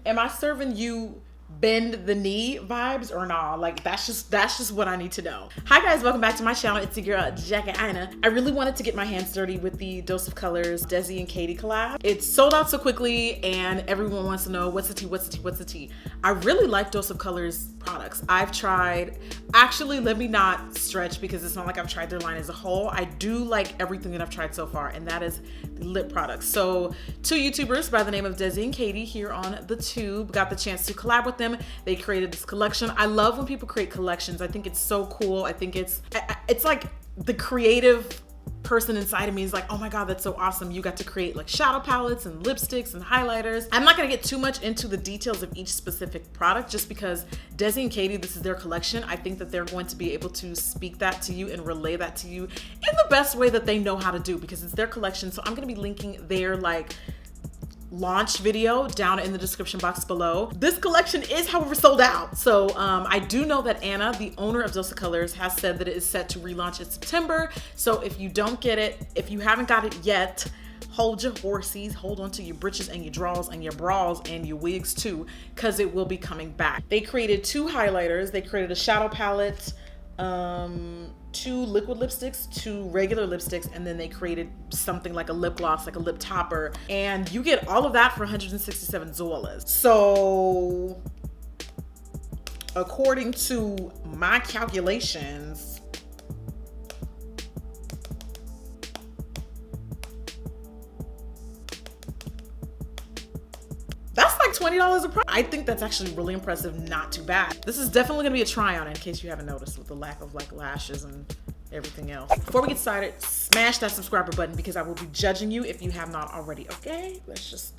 am I serving you bend the knee vibes or not? Like that's just what I need to know. Hi guys, welcome back to my channel. It's your girl Jacket Aina. I really wanted to get my hands dirty with the Dose of Colors Desi and Katy collab. It's sold out so quickly and everyone wants to know what's the tea. I really like Dose of Colors products. I've tried, actually let me not stretch because it's not like I've tried their line as a whole. I do like everything that I've tried so far, and that is the lip products. So two YouTubers by the name of Desi and Katy here on the tube got the chance to collab with them. They created this collection. I love when people create collections. I think it's so cool. I think it's like the creative person inside of me is like, oh my God, that's so awesome. You got to create like shadow palettes and lipsticks and highlighters. I'm not gonna get too much into the details of each specific product just because Desi and Katy, this is their collection. I think that they're going to be able to speak that to you and relay that to you in the best way that they know how to do because it's their collection. So I'm gonna be linking their like launch video down in the description box below. This collection is, however, sold out. So I do know that Aina, the owner of Dose of Colors, has said that it is set to relaunch in September. So if you don't get it, if you haven't got it yet, hold your horsies, hold on to your britches and your draws and your bras and your wigs too, because it will be coming back. They created two highlighters. They created a shadow palette, two liquid lipsticks, two regular lipsticks, and then they created something like a lip gloss, like a lip topper. And you get all of that for 167 Zolas. So according to my calculations, that's like $20 a price. I think that's actually really impressive, not too bad. This is definitely gonna be a try on in case you haven't noticed with the lack of like lashes and everything else. Before we get started, smash that subscriber button because I will be judging you if you have not already, okay? Let's just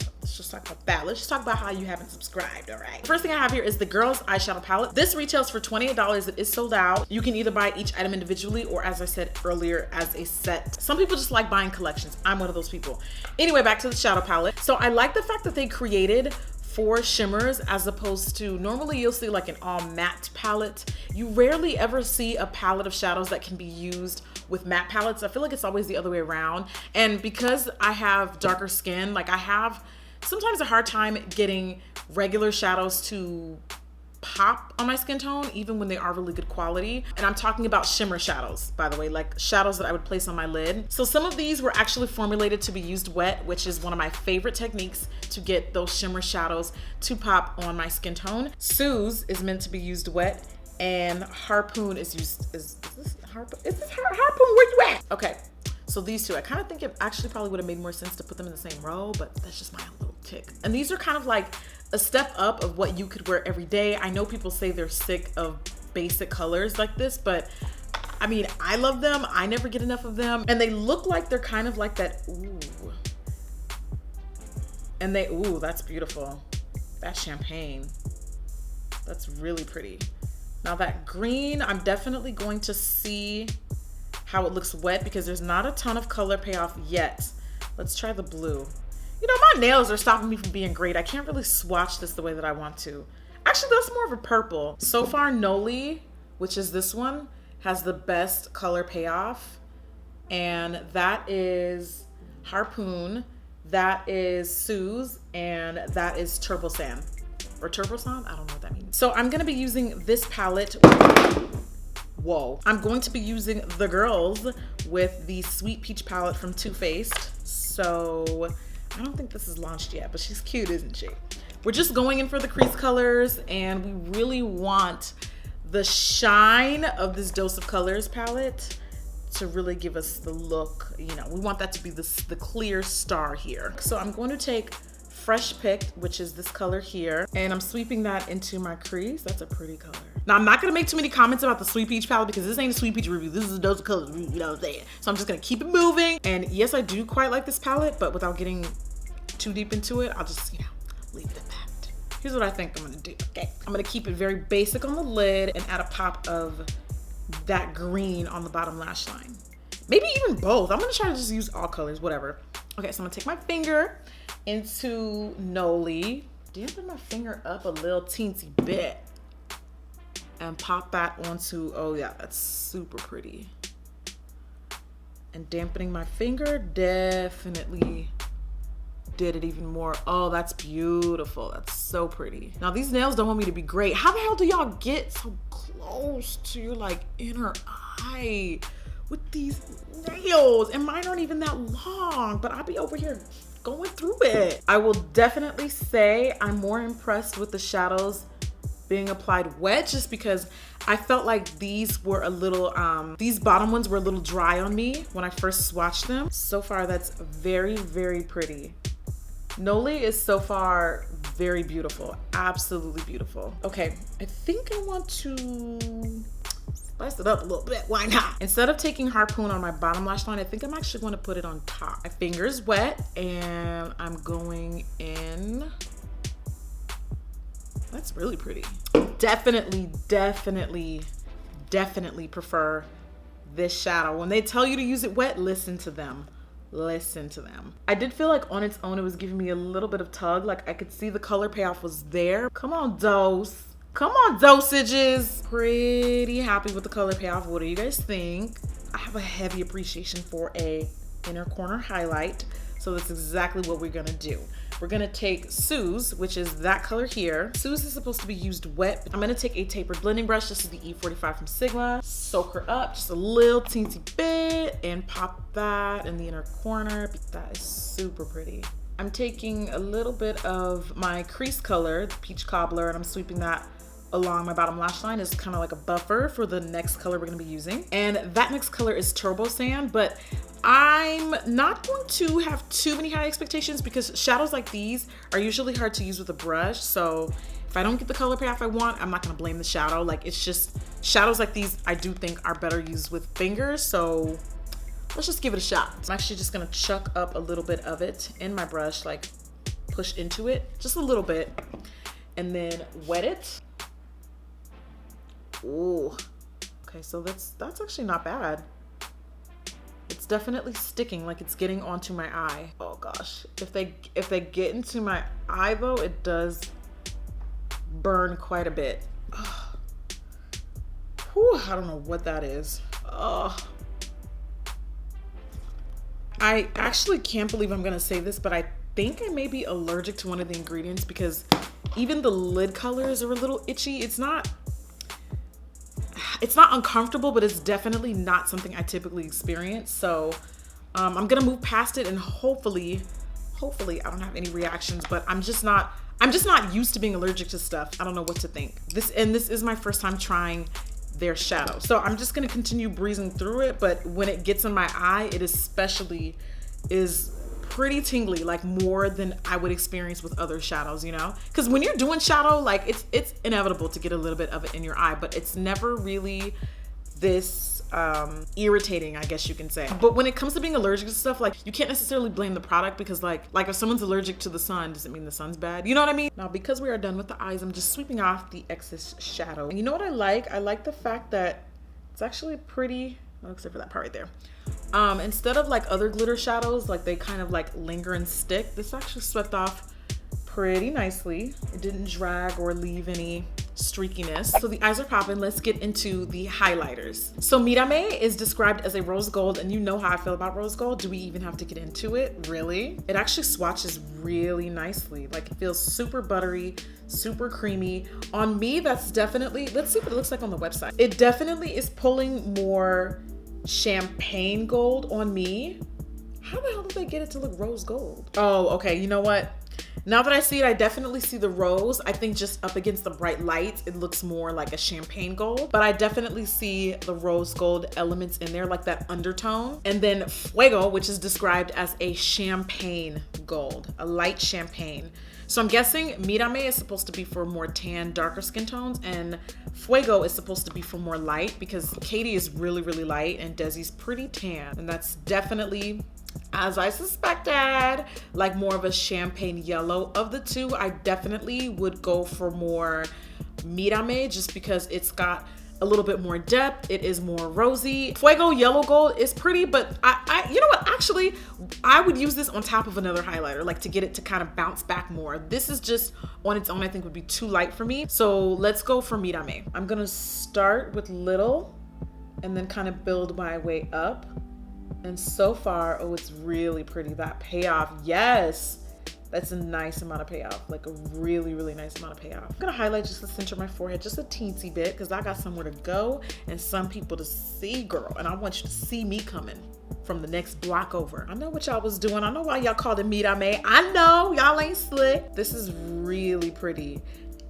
talk about that. Let's just talk about how you haven't subscribed, all right? First thing I have here is the Girls Eyeshadow Palette. This retails for $28. It is sold out. You can either buy each item individually or, as I said earlier, as a set. Some people just like buying collections. I'm one of those people. Anyway, back to the shadow palette. So I like the fact that they created 4 shimmers as opposed to, normally you'll see like an all matte palette. You rarely ever see a palette of shadows that can be used with matte palettes. I feel like it's always the other way around. And because I have darker skin, like I have sometimes a hard time getting regular shadows to pop on my skin tone, even when they are really good quality. And I'm talking about shimmer shadows, by the way, like shadows that I would place on my lid. So some of these were actually formulated to be used wet, which is one of my favorite techniques to get those shimmer shadows to pop on my skin tone. Suze is meant to be used wet, and Harpoon is used, is this Harpoon? Is this Harpoon, where you at? Okay, so these two, I kind of think it actually probably would have made more sense to put them in the same row, but that's just my own little tick. And these are kind of like a step up of what you could wear every day. I know people say they're sick of basic colors like this, but I mean, I love them. I never get enough of them. And they look like they're kind of like that, ooh. And they, ooh, that's beautiful. That's champagne. That's really pretty. Now that green, I'm definitely going to see how it looks wet because there's not a ton of color payoff yet. Let's try the blue. You know, my nails are stopping me from being great. I can't really swatch this the way that I want to. Actually, that's more of a purple. So far, Noli, which is this one, has the best color payoff. And that is Harpoon, that is Suze, and that is Turbo Sand. Or Turbo Sand? I don't know what that means. So I'm gonna be using this palette. Whoa. I'm going to be using the Girls with the Sweet Peach palette from Too Faced. So I don't think this is launched yet, but she's cute, isn't she? We're just going in for the crease colors, and we really want the shine of this Dose of Colors palette to really give us the look. You know, we want that to be the clear star here. So I'm going to take Fresh Picked, which is this color here, and I'm sweeping that into my crease. That's a pretty color. Now, I'm not gonna make too many comments about the Sweet Peach palette because this ain't a Sweet Peach review. This is a Dose of Colors review, you know what I'm saying? So I'm just gonna keep it moving. And yes, I do quite like this palette, but without getting too deep into it, I'll just, you know, leave it at that. Here's what I think I'm gonna do, okay? I'm gonna keep it very basic on the lid and add a pop of that green on the bottom lash line. Maybe even both. I'm gonna try to just use all colors, whatever. Okay, so I'm gonna take my finger into Noli, dampen my finger up a little teensy bit, and pop that onto, oh yeah, that's super pretty. And dampening my finger, definitely did it even more. Oh, that's beautiful. That's so pretty. Now these nails don't want me to be great. How the hell do y'all get so close to your like inner eye with these nails? And mine aren't even that long, but I'll be over here going through it. I will definitely say I'm more impressed with the shadows being applied wet, just because I felt like these were a little, these bottom ones were a little dry on me when I first swatched them. So far, that's very, very pretty. Noli is so far very beautiful, absolutely beautiful. Okay, I think I want to spice it up a little bit, why not? Instead of taking Harpoon on my bottom lash line, I think I'm actually going to put it on top. My finger's wet and I'm going in. That's really pretty. Definitely prefer this shadow. When they tell you to use it wet, listen to them. Listen to them. I did feel like on its own, it was giving me a little bit of tug. Like I could see the color payoff was there. Come on, Dose. Come on, Dosages. Pretty happy with the color payoff. What do you guys think? I have a heavy appreciation for a inner corner highlight. So that's exactly what we're gonna do. We're gonna take Sue's, which is that color here. Sue's is supposed to be used wet. I'm gonna take a tapered blending brush. This is the E45 from Sigma. Soak her up just a little teensy bit and pop that in the inner corner. That is super pretty. I'm taking a little bit of my crease color, the Peach Cobbler, and I'm sweeping that along my bottom lash line as kind of like a buffer for the next color we're gonna be using. And that next color is Turbo Sand, but I'm not going to have too many high expectations because shadows like these are usually hard to use with a brush. So if I don't get the color payoff I want, I'm not gonna blame the shadow. Like it's just, shadows like these I do think are better used with fingers. So let's just give it a shot. I'm actually just gonna chuck up a little bit of it in my brush, like push into it, just a little bit, and then wet it. Ooh, okay, so that's actually not bad. It's definitely sticking, like it's getting onto my eye. Oh gosh, if they get into my eye though, it does burn quite a bit. Whew, I don't know what that is. I actually can't believe I'm gonna say this, but I think I may be allergic to one of the ingredients because even the lid colors are a little itchy. It's not uncomfortable, but it's definitely not something I typically experience. So I'm gonna move past it and hopefully I don't have any reactions, but I'm just not used to being allergic to stuff. I don't know what to think. This is my first time trying their shadow. So I'm just gonna continue breezing through it, but when it gets in my eye, it especially is pretty tingly, like more than I would experience with other shadows, you know? Because when you're doing shadow, like it's inevitable to get a little bit of it in your eye, but it's never really this irritating, I guess you can say. But when it comes to being allergic to stuff, like you can't necessarily blame the product because like if someone's allergic to the sun, does it mean the sun's bad? You know what I mean? Now, because we are done with the eyes, I'm just sweeping off the excess shadow. And you know what I like? I like the fact that it's actually pretty, well, except for that part right there. Instead of like other glitter shadows, like they kind of like linger and stick, this actually swept off pretty nicely. It didn't drag or leave any streakiness. So the eyes are popping. Let's get into the highlighters. So Mirame is described as a rose gold, and you know how I feel about rose gold. Do we even have to get into it? Really? It actually swatches really nicely. Like it feels super buttery, super creamy. On me, that's definitely, let's see what it looks like on the website. It definitely is pulling more champagne gold on me. How the hell did they get it to look rose gold? Oh, okay, you know what? Now that I see it, I definitely see the rose. I think just up against the bright lights, it looks more like a champagne gold, but I definitely see the rose gold elements in there, like that undertone. And then Fuego, which is described as a champagne gold, a light champagne. So I'm guessing Mirame is supposed to be for more tan, darker skin tones, and Fuego is supposed to be for more light because Katy is really, really light and Desi's pretty tan. And that's definitely, as I suspected, like more of a champagne yellow. Of the two, I definitely would go for more Mirame just because it's got a little bit more depth. It is more rosy. Fuego yellow gold is pretty, but I you know what? Actually, I would use this on top of another highlighter, like to get it to kind of bounce back more. This is just on its own, I think would be too light for me. So let's go for Mirame. I'm gonna start with little and then kind of build my way up. And so far, oh, it's really pretty. That payoff, yes. That's a nice amount of payoff, like a really, really nice amount of payoff. I'm gonna highlight just the center of my forehead, just a teensy bit, because I got somewhere to go and some people to see, girl. And I want you to see me coming from the next block over. I know what y'all was doing. I know why y'all called it meat I made. I know, y'all ain't slick. This is really pretty.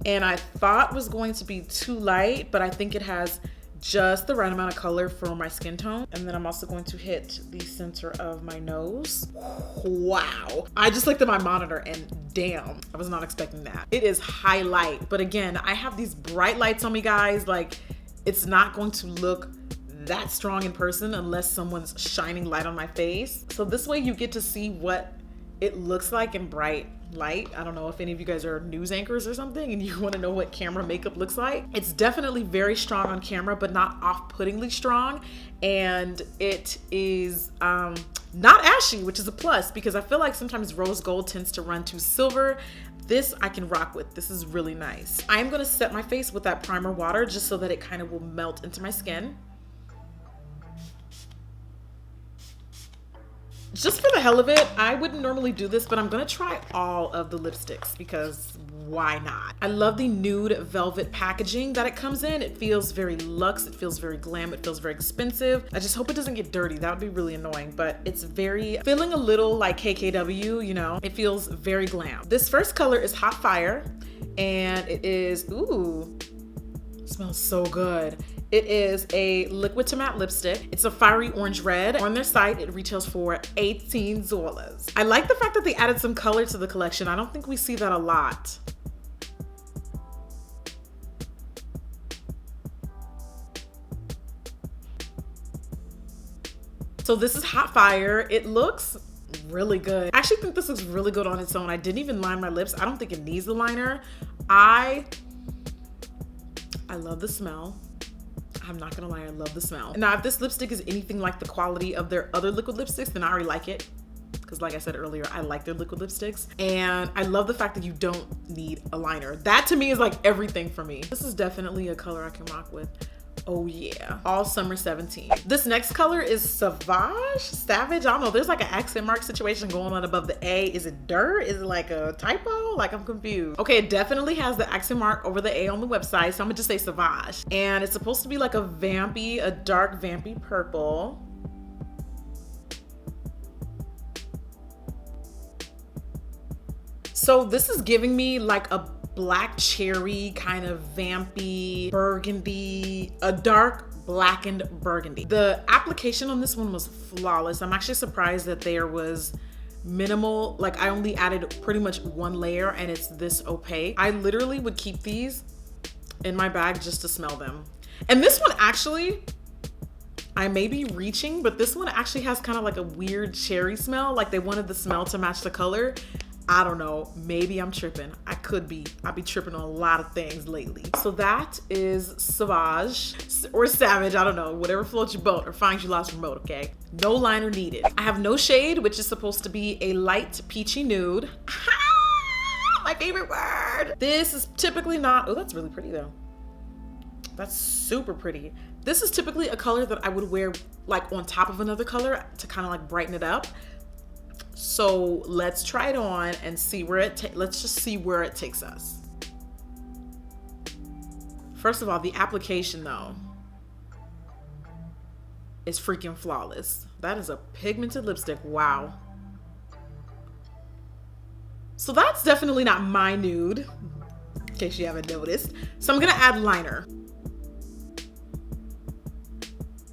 And I thought was going to be too light, but I think it has just the right amount of color for my skin tone. And then I'm also going to hit the center of my nose. Wow. I just looked at my monitor and damn, I was not expecting that. It is highlight, but again, I have these bright lights on me, guys. Like, it's not going to look that strong in person unless someone's shining light on my face. So this way you get to see what it looks like in bright light. I don't know if any of you guys are news anchors or something and you want to know what camera makeup looks like. It's definitely very strong on camera, but not off-puttingly strong. And it is not ashy, which is a plus, because I feel like sometimes rose gold tends to run too silver. This I can rock with. This is really nice. I'm going to set my face with that primer water just so that it kind of will melt into my skin. Just for the hell of it, I wouldn't normally do this, but I'm gonna try all of the lipsticks because why not? I love the nude velvet packaging that it comes in. It feels very luxe, it feels very glam, it feels very expensive. I just hope it doesn't get dirty. That would be really annoying, but it's feeling a little like KKW, you know? It feels very glam. This first color is Hot Fire, and it is, ooh, it smells so good. It is a liquid to matte lipstick. It's a fiery orange red. On their site, it retails for $18. I like the fact that they added some color to the collection. I don't think we see that a lot. So this is Hot Fire. It looks really good. I actually think this looks really good on its own. I didn't even line my lips. I don't think it needs a liner. I love the smell. I'm not gonna lie, I love the smell. Now, if this lipstick is anything like the quality of their other liquid lipsticks, then I already like it. Because like I said earlier, I like their liquid lipsticks. And I love the fact that you don't need a liner. That to me is like everything for me. This is definitely a color I can rock with. Oh yeah, all summer 17. This next color is Savage. I don't know, there's like an accent mark situation going on above the A. Is it dirt? Is it like a typo? Like, I'm confused. Okay, it definitely has the accent mark over the A on the website, so I'm gonna just say Savage. And it's supposed to be like a dark vampy purple. So this is giving me like a black cherry, kind of vampy burgundy, a dark blackened burgundy. The application on this one was flawless. I'm actually surprised that there was minimal, like I only added pretty much one layer and it's this opaque. I literally would keep these in my bag just to smell them. And this one actually, I may be reaching, but this one actually has kind of like a weird cherry smell. Like they wanted the smell to match the color. I don't know, maybe I'm tripping. I could be. I've been tripping on a lot of things lately. So that is Savage or Savage, I don't know, whatever floats your boat or finds you lost remote, okay? No liner needed. I have No Shade, which is supposed to be a light peachy nude. My favorite word. This is typically not, oh, that's really pretty though. That's super pretty. This is typically a color that I would wear like on top of another color to kind of like brighten it up. So let's try it on and see where let's just see where it takes us. First of all, the application though is freaking flawless. That is a pigmented lipstick, wow. So that's definitely not my nude, in case you haven't noticed. So I'm gonna add liner.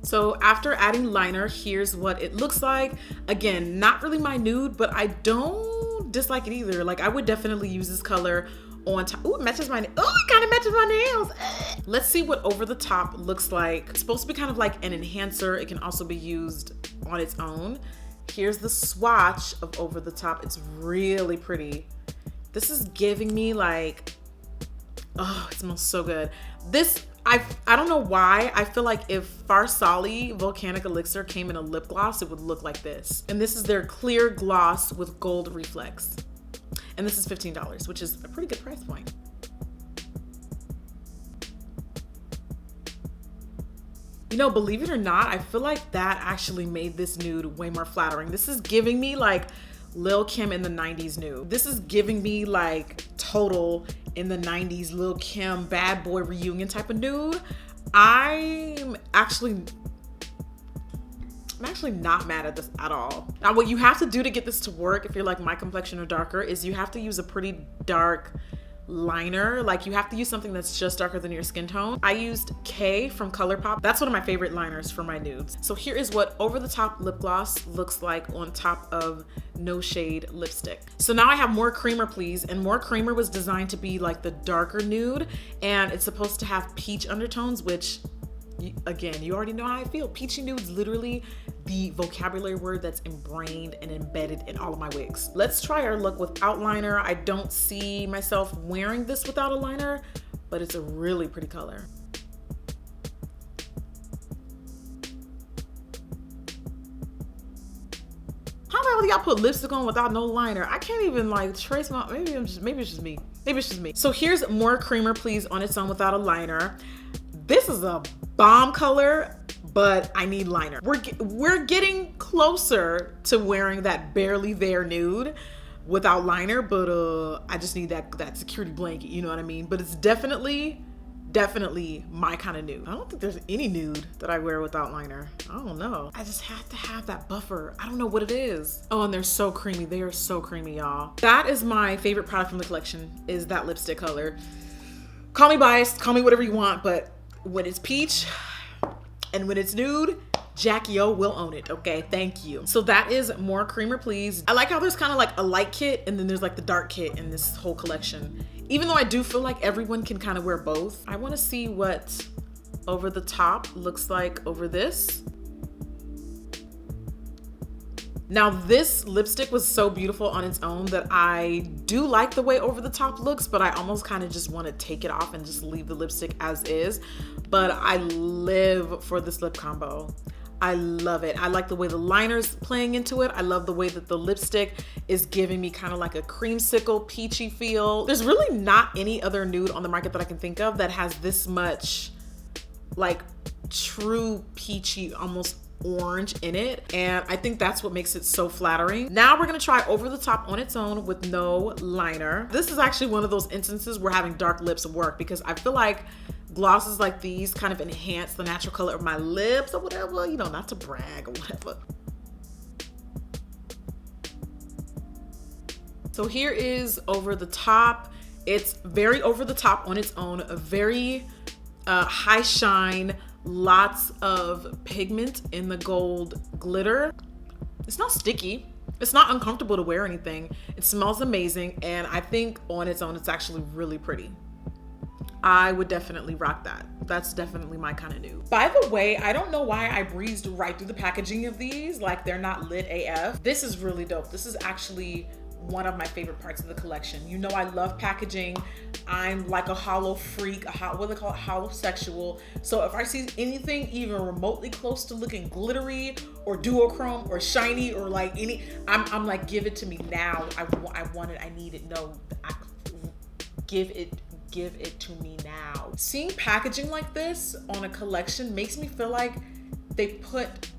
So after adding liner, here's what it looks like. Again, not really my nude, but I don't dislike it either. Like I would definitely use this color on top. Ooh, it matches my, oh, it kind of matches my nails. Let's see what over the top looks like. It's supposed to be kind of like an enhancer. It can also be used on its own. Here's the swatch of over the top. It's really pretty. This is giving me like, oh, it smells so good. This, I don't know why, I feel like if Farsali Volcanic Elixir came in a lip gloss, it would look like this. And this is their clear gloss with gold reflex. And this is $15, which is a pretty good price point. You know, believe it or not, I feel like that actually made this nude way more flattering. This is giving me like Lil Kim in the 90s nude. This is giving me like total in the 90s Lil Kim bad boy reunion type of nude. I'm actually not mad at this at all. Now, what you have to do to get this to work, if you're like my complexion or darker, is you have to use a pretty dark liner. Like, you have to use something that's just darker than your skin tone. I used K from ColourPop. That's one of my favorite liners for my nudes. So here is what over the top lip gloss looks like on top of no shade lipstick. So now I have More Creamer Please, and More Creamer was designed to be like the darker nude, and it's supposed to have peach undertones, which again, you already know how I feel. Peachy nude's literally the vocabulary word that's ingrained and embedded in all of my wigs. Let's try our look without liner. I don't see myself wearing this without a liner, but it's a really pretty color. How the hell do y'all put lipstick on without no liner? I can't even like trace my, maybe it's just me. Maybe it's just me. So here's More Creamer Please on its own without a liner. This is a bomb color, but I need liner. We're getting closer to wearing that barely there nude without liner, but I just need that security blanket, you know what I mean? But it's definitely my kind of nude. I don't think there's any nude that I wear without liner. I don't know. I just have to have that buffer. I don't know what it is. Oh, and they're so creamy. They are so creamy, y'all. That is my favorite product from the collection, is that lipstick color. Call me biased, call me whatever you want, but when it's peach and when it's nude, Jackie O will own it, okay? Thank you. So that is More Creamer Please. I like how there's kind of like a light kit and then there's like the dark kit in this whole collection. Even though I do feel like everyone can kind of wear both. I want to see what over the top looks like over this. Now this lipstick was so beautiful on its own that I do like the way over the top looks, but I almost kind of just want to take it off and just leave the lipstick as is. But I live for this lip combo. I love it. I like the way the liner's playing into it. I love the way that the lipstick is giving me kind of like a creamsicle peachy feel. There's really not any other nude on the market that I can think of that has this much like true peachy, almost orange in it, and I think that's what makes it so flattering. Now we're gonna try over the top on its own with no liner. This is actually one of those instances where having dark lips work, because I feel like glosses like these kind of enhance the natural color of my lips or whatever, you know, not to brag or whatever. So here is over the top. It's very over the top on its own, a very high shine, lots of pigment in the gold glitter. It's not sticky. It's not uncomfortable to wear anything. It smells amazing, and I think on its own, it's actually really pretty. I would definitely rock that. That's definitely my kind of nude. By the way, I don't know why I breezed right through the packaging of these, like they're not lit AF. This is really dope. This is actually one of my favorite parts of the collection. You know, I love packaging. I'm like a hollow freak, what do they call it? Holosexual. So if I see anything even remotely close to looking glittery or duochrome or shiny or like I'm like, give it to me now. I want it, I need it. No, give it to me now. Seeing packaging like this on a collection makes me feel like they put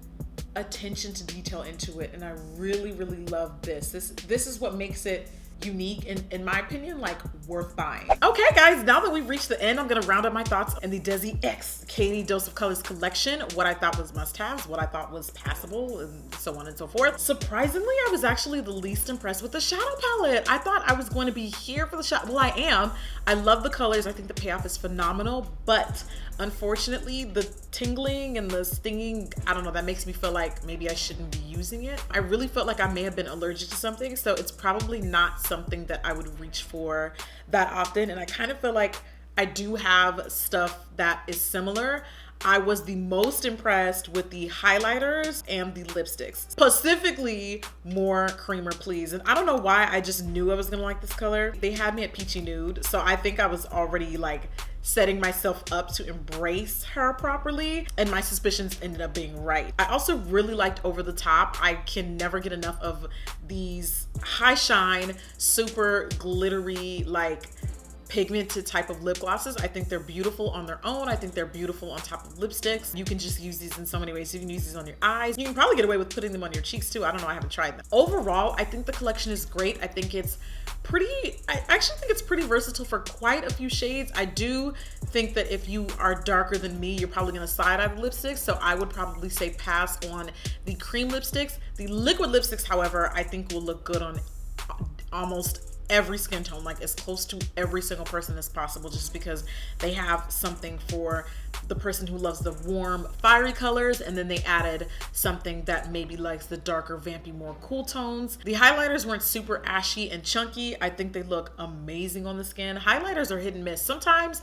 attention to detail into it, and I really love this. This is what makes it unique and, in my opinion, like worth buying. Okay guys, now that we've reached the end, I'm gonna round up my thoughts in the Desi X Katy Dose of Colors collection, what I thought was must-haves, what I thought was passable, and so on and so forth. Surprisingly, I was actually the least impressed with the shadow palette. I thought I was going to be here for the shadow. Well, I am. I love the colors. I think the payoff is phenomenal, but unfortunately, the tingling and the stinging, I don't know, that makes me feel like maybe I shouldn't be using it. I really felt like I may have been allergic to something, so it's probably not something that I would reach for that often. And I kind of feel like I do have stuff that is similar. I was the most impressed with the highlighters and the lipsticks, specifically More Creamer Please. And I don't know why, I just knew I was gonna like this color. They had me at Peachy Nude, so I think I was already like setting myself up to embrace her properly, and my suspicions ended up being right. I also really liked Over the Top. I can never get enough of these high shine, super glittery, like pigmented type of lip glosses. I think they're beautiful on their own. I think they're beautiful on top of lipsticks. You can just use these in so many ways. You can use these on your eyes. You can probably get away with putting them on your cheeks too. I don't know, I haven't tried them. Overall, I think the collection is great. I think it's I actually think it's pretty versatile for quite a few shades. I do think that if you are darker than me, you're probably gonna side eye the lipsticks. So I would probably say pass on the cream lipsticks. The liquid lipsticks, however, I think will look good on almost every skin tone, like as close to every single person as possible, just because they have something for the person who loves the warm, fiery colors, and then they added something that maybe likes the darker, vampy, more cool tones. The highlighters weren't super ashy and chunky. I think they look amazing on the skin. Highlighters are hit and miss. Sometimes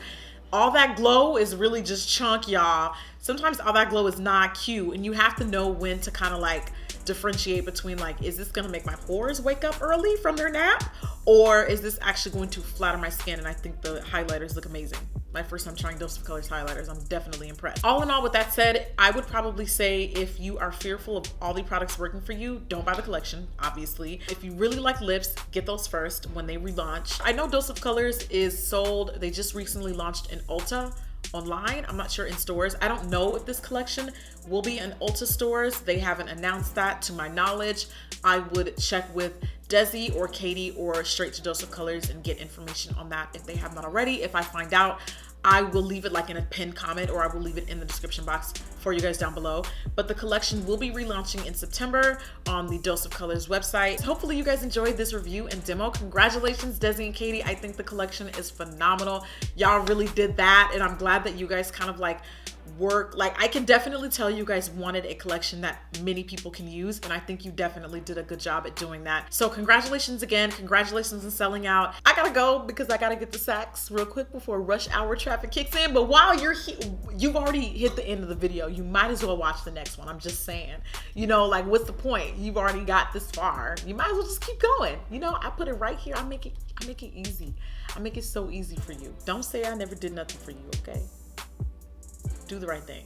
all that glow is really just chunk, y'all. Sometimes all that glow is not cute, and you have to know when to kind of like differentiate between like, is this gonna make my pores wake up early from their nap, or is this actually going to flatter my skin? And I think the highlighters look amazing. My first time trying Dose of Colors highlighters, I'm definitely impressed. All in all, with that said, I would probably say if you are fearful of all the products working for you, don't buy the collection, obviously. If you really like lips, get those first when they relaunch. I know Dose of Colors is sold, they just recently launched in Ulta online. I'm not sure in stores. I don't know if this collection will be in Ulta stores. They haven't announced that to my knowledge. I would check with Desi or Katy or straight to Dose of Colors and get information on that if they have not already. If I find out, I will leave it like in a pinned comment, or I will leave it in the description box for you guys down below. But the collection will be relaunching in September on the Dose of Colors website. Hopefully you guys enjoyed this review and demo. Congratulations, Desi and Katy. I think the collection is phenomenal. Y'all really did that, and I'm glad that you guys kind of like work. Like, I can definitely tell you guys wanted a collection that many people can use, and I think you definitely did a good job at doing that. So congratulations again. Congratulations on selling out. I gotta go because I gotta get the Saks real quick before rush hour traffic kicks in. But while you're here, you've already hit the end of the video. You might as well watch the next one. I'm just saying, you know, like, what's the point? You've already got this far. You might as well just keep going. You know, I put it right here. I make it easy. I make it so easy for you. Don't say I never did nothing for you, okay? Do the right thing.